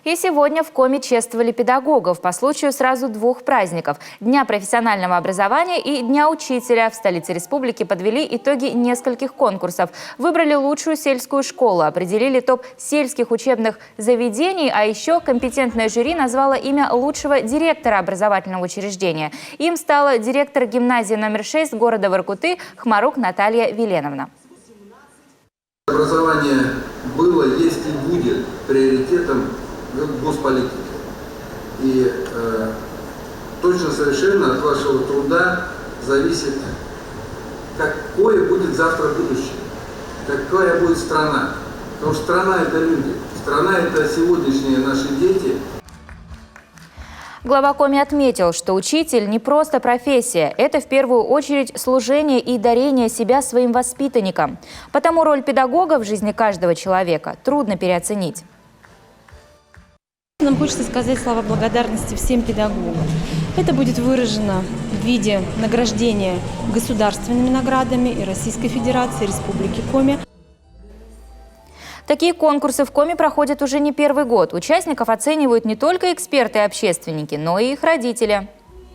И сегодня в Коми чествовали педагогов по случаю сразу двух праздников – Дня профессионального образования и Дня учителя. В столице республики подвели итоги нескольких конкурсов. Выбрали лучшую сельскую школу, определили топ сельских учебных заведений, а еще компетентное жюри назвало имя лучшего директора образовательного учреждения. Им стала директор гимназии номер 6 города Воркуты Хмарук Наталья Веленовна. Образование было, есть и будет приоритетом госполитики. И точно совершенно от вашего труда зависит, какое будет завтра будущее, какая будет страна. Потому что страна – это люди, страна – это сегодняшние наши дети. Глава Коми отметил, что учитель не просто профессия, это в первую очередь служение и дарение себя своим воспитанникам. Потому роль педагога в жизни каждого человека трудно переоценить. Нам хочется сказать слова благодарности всем педагогам. Это будет выражено в виде награждения государственными наградами и Российской Федерации, и Республики Коми. Такие конкурсы в Коми проходят уже не первый год. Участников оценивают не только эксперты и общественники, но и их родители.